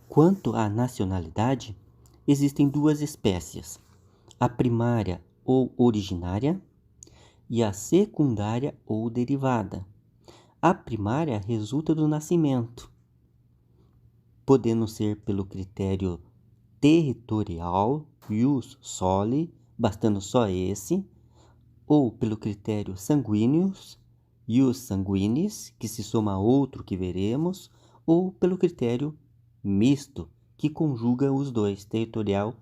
Quanto à nacionalidade, existem duas espécies, a primária ou originária e a secundária ou derivada. A primária resulta do nascimento, podendo ser pelo critério territorial, ius soli, bastando só esse, ou pelo critério sanguíneos, ius sanguinis, que se soma a outro que veremos, ou pelo critério misto, que conjuga os dois, territorial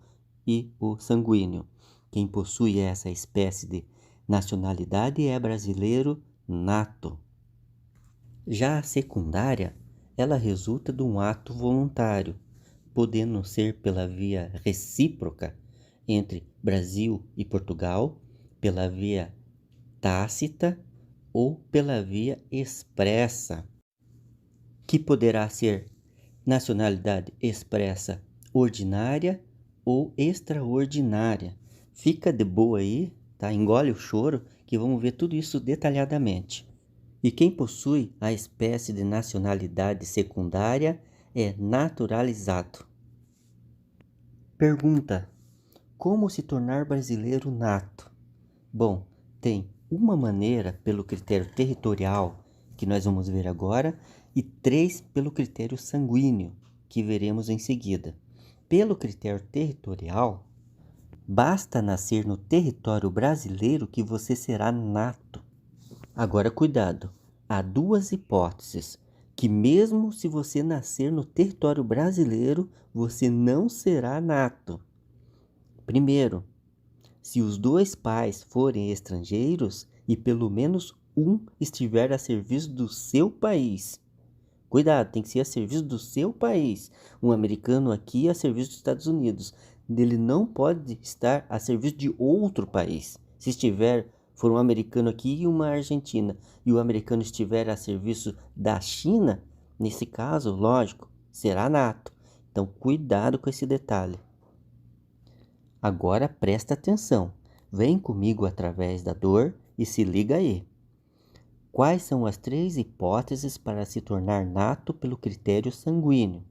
e o sanguíneo. Quem possui essa espécie de nacionalidade é brasileiro nato. Já a secundária, ela resulta de um ato voluntário, podendo ser pela via recíproca entre Brasil e Portugal, pela via tácita ou pela via expressa, que poderá ser nacionalidade expressa ordinária ou extraordinária. Fica de boa aí, tá? Engole o choro que vamos ver tudo isso detalhadamente. E quem possui a espécie de nacionalidade secundária é naturalizado. Pergunta: como se tornar brasileiro nato? Bom, tem uma maneira pelo critério territorial, que nós vamos ver agora, e 3 pelo critério sanguíneo, que veremos em seguida. Pelo critério territorial, basta nascer no território brasileiro que você será nato. Agora, cuidado, há duas hipóteses, que mesmo se você nascer no território brasileiro, você não será nato. Primeiro, se os dois pais forem estrangeiros e pelo menos um estiver a serviço do seu país. Cuidado, tem que ser a serviço do seu país. Um americano aqui a serviço dos Estados Unidos. Ele não pode estar a serviço de outro país. Se for um americano aqui e uma argentina, e o americano estiver a serviço da China, nesse caso, lógico, será nato. Então, cuidado com esse detalhe. Agora presta atenção. Vem comigo através da dor e se liga aí. Quais são as 3 hipóteses para se tornar nato pelo critério sanguíneo?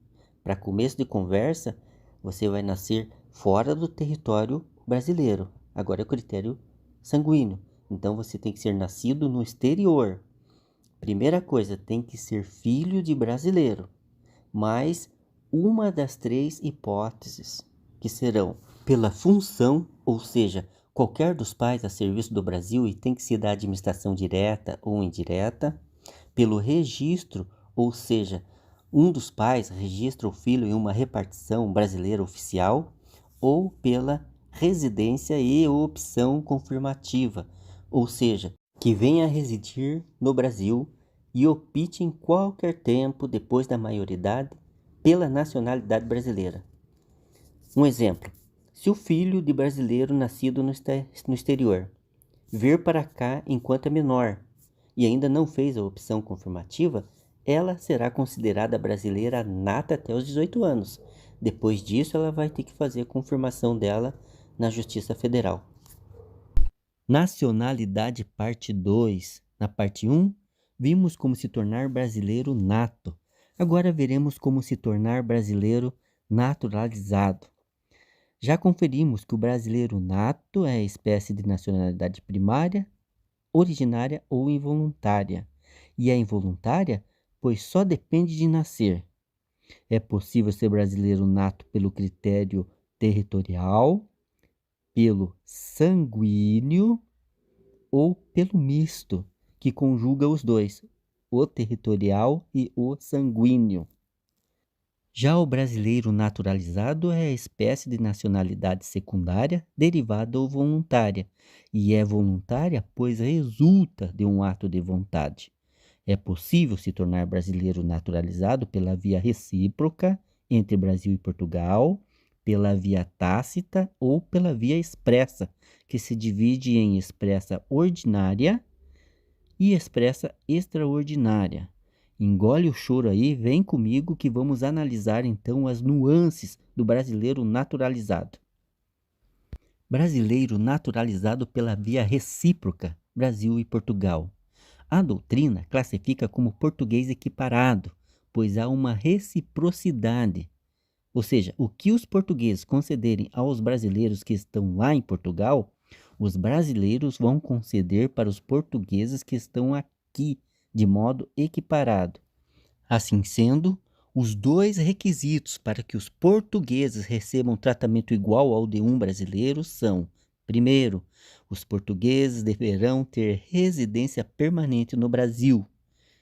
Para começo de conversa, você vai nascer fora do território brasileiro. Agora é o critério sanguíneo. Então você tem que ser nascido no exterior. Primeira coisa, tem que ser filho de brasileiro. Mais uma das 3 hipóteses, que serão pela função, ou seja, qualquer dos pais a serviço do Brasil e tem que ser da administração direta ou indireta, pelo registro, ou seja, um dos pais registra o filho em uma repartição brasileira oficial, ou pela residência e opção confirmativa, ou seja, que venha a residir no Brasil e opte em qualquer tempo depois da maioridade pela nacionalidade brasileira. Um exemplo: se o filho de brasileiro nascido no exterior vir para cá enquanto é menor e ainda não fez a opção confirmativa, ela será considerada brasileira nata até os 18 anos. Depois disso, ela vai ter que fazer a confirmação dela na Justiça Federal. Nacionalidade parte 2. Na parte 1, vimos como se tornar brasileiro nato. Agora veremos como se tornar brasileiro naturalizado. Já conferimos que o brasileiro nato é a espécie de nacionalidade primária, originária ou involuntária. E é involuntária, pois só depende de nascer. É possível ser brasileiro nato pelo critério territorial, pelo sanguíneo ou pelo misto, que conjuga os dois, o territorial e o sanguíneo. Já o brasileiro naturalizado é a espécie de nacionalidade secundária, derivada ou voluntária, e é voluntária pois resulta de um ato de vontade. É possível se tornar brasileiro naturalizado pela via recíproca entre Brasil e Portugal, pela via tácita ou pela via expressa, que se divide em expressa ordinária e expressa extraordinária. Engole o choro aí, vem comigo que vamos analisar então as nuances do brasileiro naturalizado. Brasileiro naturalizado pela via recíproca, Brasil e Portugal. A doutrina classifica como português equiparado, pois há uma reciprocidade. Ou seja, o que os portugueses concederem aos brasileiros que estão lá em Portugal, os brasileiros vão conceder para os portugueses que estão aqui de modo equiparado. Assim sendo, os dois requisitos para que os portugueses recebam tratamento igual ao de um brasileiro são: primeiro, os portugueses deverão ter residência permanente no Brasil,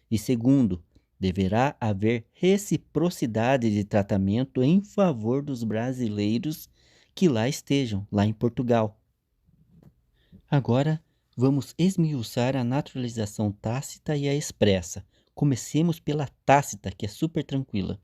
e segundo, deverá haver reciprocidade de tratamento em favor dos brasileiros que lá estejam, lá em Portugal. Agora, vamos esmiuçar a naturalização tácita e a expressa. Comecemos pela tácita, que é super tranquila.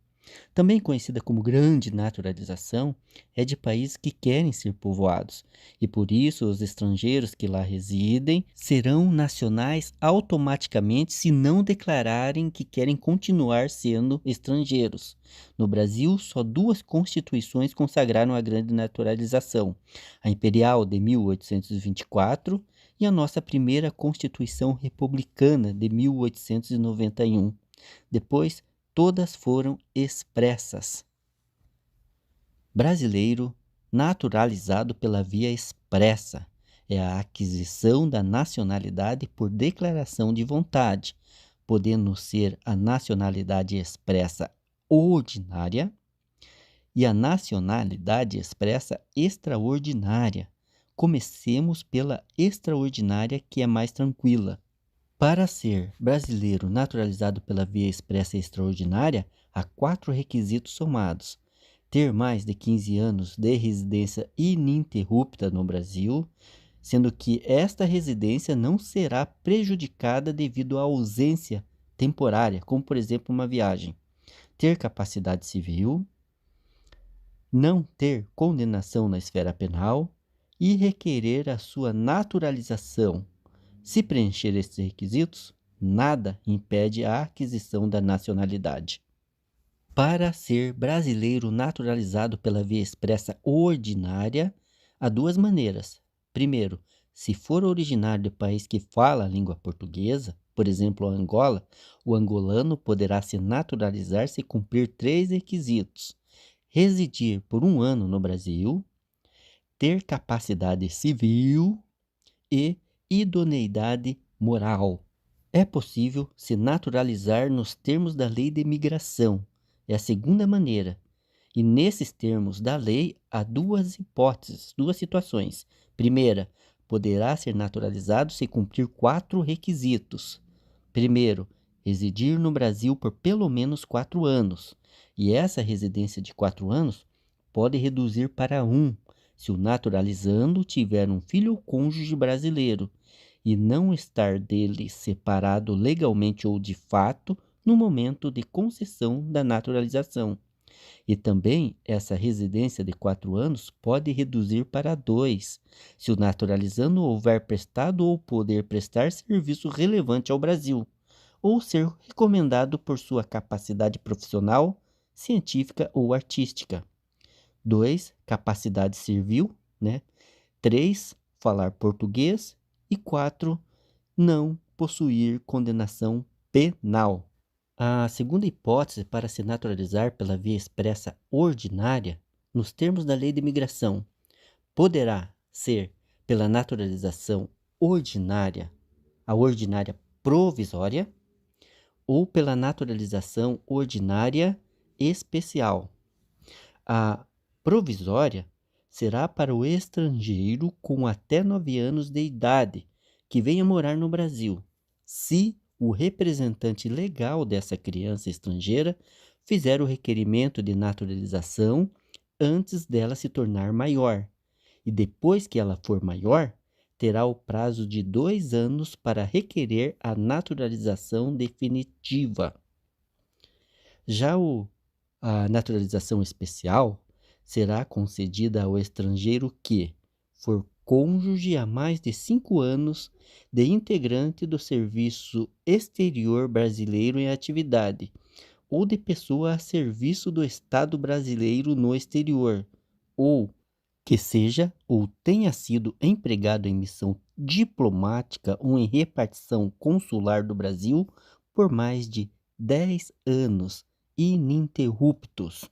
Também conhecida como grande naturalização, é de países que querem ser povoados, e por isso os estrangeiros que lá residem serão nacionais automaticamente se não declararem que querem continuar sendo estrangeiros. No Brasil, só duas constituições consagraram a grande naturalização: a Imperial de 1824 e a nossa primeira Constituição Republicana de 1891. Depois, todas foram expressas. Brasileiro naturalizado pela via expressa é a aquisição da nacionalidade por declaração de vontade, podendo ser a nacionalidade expressa ordinária e a nacionalidade expressa extraordinária. Comecemos pela extraordinária, que é mais tranquila. Para ser brasileiro naturalizado pela via expressa extraordinária, há 4 requisitos somados: ter mais de 15 anos de residência ininterrupta no Brasil, sendo que esta residência não será prejudicada devido à ausência temporária, como por exemplo uma viagem; ter capacidade civil, não ter condenação na esfera penal e requerer a sua naturalização. Se preencher estes requisitos, nada impede a aquisição da nacionalidade. Para ser brasileiro naturalizado pela via expressa ordinária, há 2 maneiras. Primeiro, se for originário do país que fala a língua portuguesa, por exemplo, Angola, o angolano poderá se naturalizar se cumprir 3 requisitos: residir por 1 ano no Brasil, ter capacidade civil e idoneidade moral. É possível se naturalizar nos termos da lei de imigração. É a segunda maneira. E nesses termos da lei há 2 hipóteses, 2 situações. Primeira, poderá ser naturalizado se cumprir 4 requisitos. Primeiro, residir no Brasil por pelo menos 4 anos. E essa residência de 4 anos pode reduzir para 1, se o naturalizando tiver um filho ou cônjuge brasileiro e não estar dele separado legalmente ou de fato no momento de concessão da naturalização. E também essa residência de 4 anos pode reduzir para 2, se o naturalizando houver prestado ou poder prestar serviço relevante ao Brasil, ou ser recomendado por sua capacidade profissional, científica ou artística. 2, capacidade civil, né? 3, falar português. E 4, não possuir condenação penal. A segunda hipótese para se naturalizar pela via expressa ordinária, nos termos da lei de imigração, poderá ser pela naturalização ordinária, a ordinária provisória, ou pela naturalização ordinária especial. A provisória será para o estrangeiro com até 9 anos de idade que venha morar no Brasil, se o representante legal dessa criança estrangeira fizer o requerimento de naturalização antes dela se tornar maior. E depois que ela for maior, terá o prazo de 2 anos para requerer a naturalização definitiva. Já a naturalização especial será concedida ao estrangeiro que for cônjuge há mais de 5 anos de integrante do Serviço Exterior Brasileiro em atividade, ou de pessoa a serviço do Estado brasileiro no exterior, ou que seja ou tenha sido empregado em missão diplomática ou em repartição consular do Brasil por mais de 10 anos ininterruptos.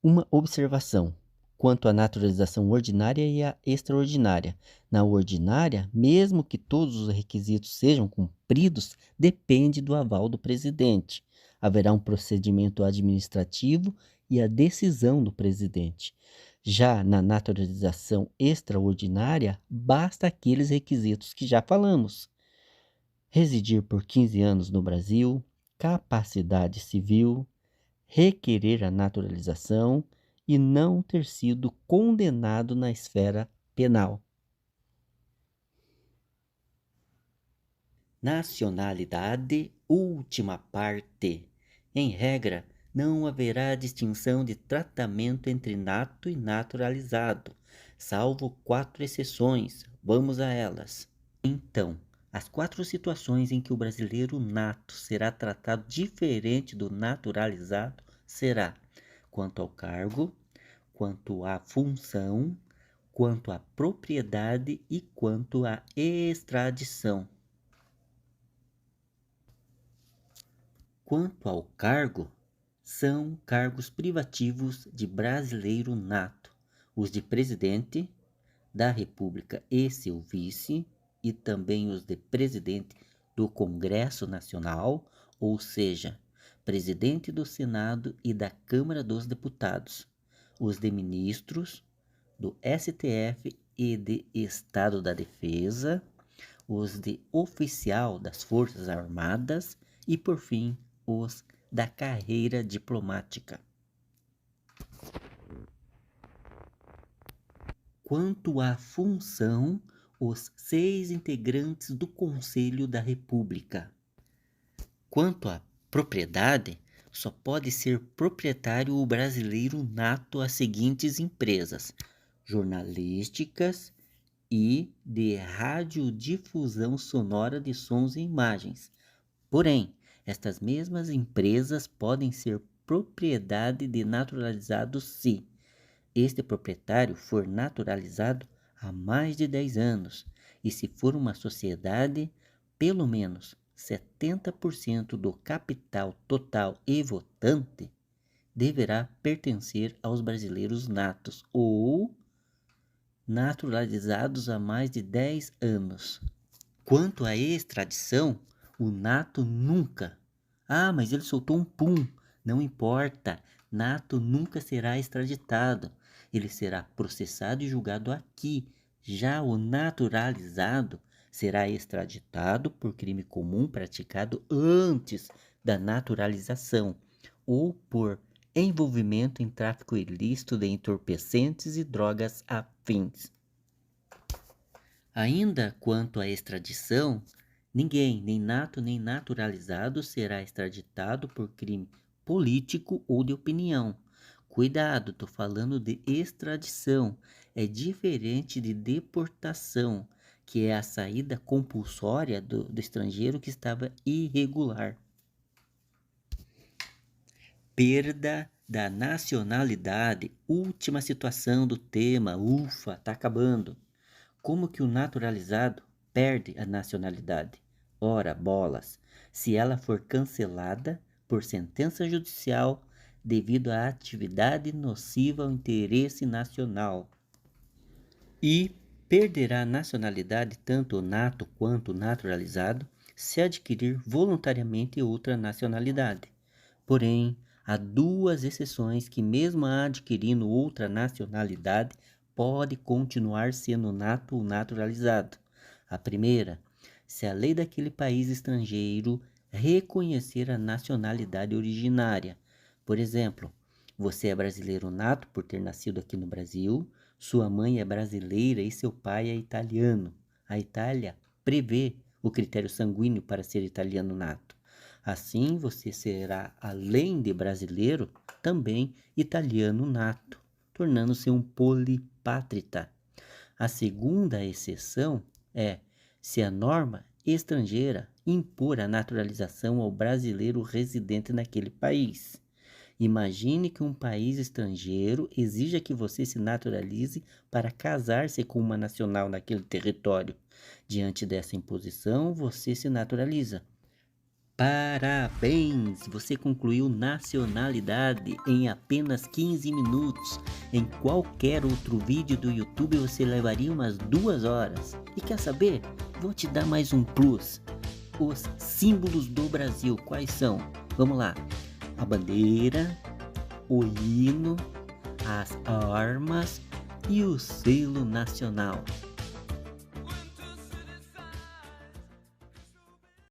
Uma observação quanto à naturalização ordinária e à extraordinária. Na ordinária, mesmo que todos os requisitos sejam cumpridos, depende do aval do presidente. Haverá um procedimento administrativo e a decisão do presidente. Já na naturalização extraordinária, basta aqueles requisitos que já falamos: residir por 15 anos no Brasil, capacidade civil, requerer a naturalização e não ter sido condenado na esfera penal. Nacionalidade, última parte. Em regra, não haverá distinção de tratamento entre nato e naturalizado, salvo 4 exceções. Vamos a elas. Então, as 4 situações em que o brasileiro nato será tratado diferente do naturalizado será quanto ao cargo, quanto à função, quanto à propriedade e quanto à extradição. Quanto ao cargo, são cargos privativos de brasileiro nato, os de presidente da República e seu vice, e também os de presidente do Congresso Nacional, ou seja, presidente do Senado e da Câmara dos Deputados, os de ministros do STF e de Estado da Defesa, os de oficial das Forças Armadas e, por fim, os da carreira diplomática. Quanto à função, os 6 integrantes do Conselho da República. Quanto à propriedade, só pode ser proprietário o brasileiro nato às seguintes empresas: jornalísticas e de radiodifusão sonora de sons e imagens. Porém, estas mesmas empresas podem ser propriedade de naturalizados se este proprietário for naturalizado há mais de 10 anos e se for uma sociedade, pelo menos 70% do capital total e votante deverá pertencer aos brasileiros natos ou naturalizados há mais de 10 anos. Quanto à extradição, o nato nunca. Mas ele soltou um pum. Não importa. Nato nunca será extraditado. Ele será processado e julgado aqui. Já o naturalizado será extraditado por crime comum praticado antes da naturalização ou por envolvimento em tráfico ilícito de entorpecentes e drogas afins. Ainda quanto à extradição, ninguém, nem nato nem naturalizado, será extraditado por crime político ou de opinião. Cuidado, estou falando de extradição. É diferente de deportação, que é a saída compulsória do estrangeiro que estava irregular. Perda da nacionalidade, última situação do tema. Ufa, tá acabando. Como que o naturalizado perde a nacionalidade? Ora, bolas, se ela for cancelada por sentença judicial devido à atividade nociva ao interesse nacional. E perderá a nacionalidade tanto o nato quanto o naturalizado se adquirir voluntariamente outra nacionalidade. Porém, há 2 exceções que, mesmo adquirindo outra nacionalidade, pode continuar sendo nato ou naturalizado. A primeira, se a lei daquele país estrangeiro reconhecer a nacionalidade originária. Por exemplo, você é brasileiro nato por ter nascido aqui no Brasil, sua mãe é brasileira e seu pai é italiano. A Itália prevê o critério sanguíneo para ser italiano nato. Assim, você será, além de brasileiro, também italiano nato, tornando-se um polipátrita. A segunda exceção é se a norma estrangeira impor a naturalização ao brasileiro residente naquele país. Imagine que um país estrangeiro exija que você se naturalize para casar-se com uma nacional naquele território. Diante dessa imposição, você se naturaliza. Parabéns! Você concluiu nacionalidade em apenas 15 minutos. Em qualquer outro vídeo do YouTube você levaria umas 2 horas. E quer saber? Vou te dar mais um plus. Os símbolos do Brasil, quais são? Vamos lá. A bandeira, o hino, as armas e o selo nacional.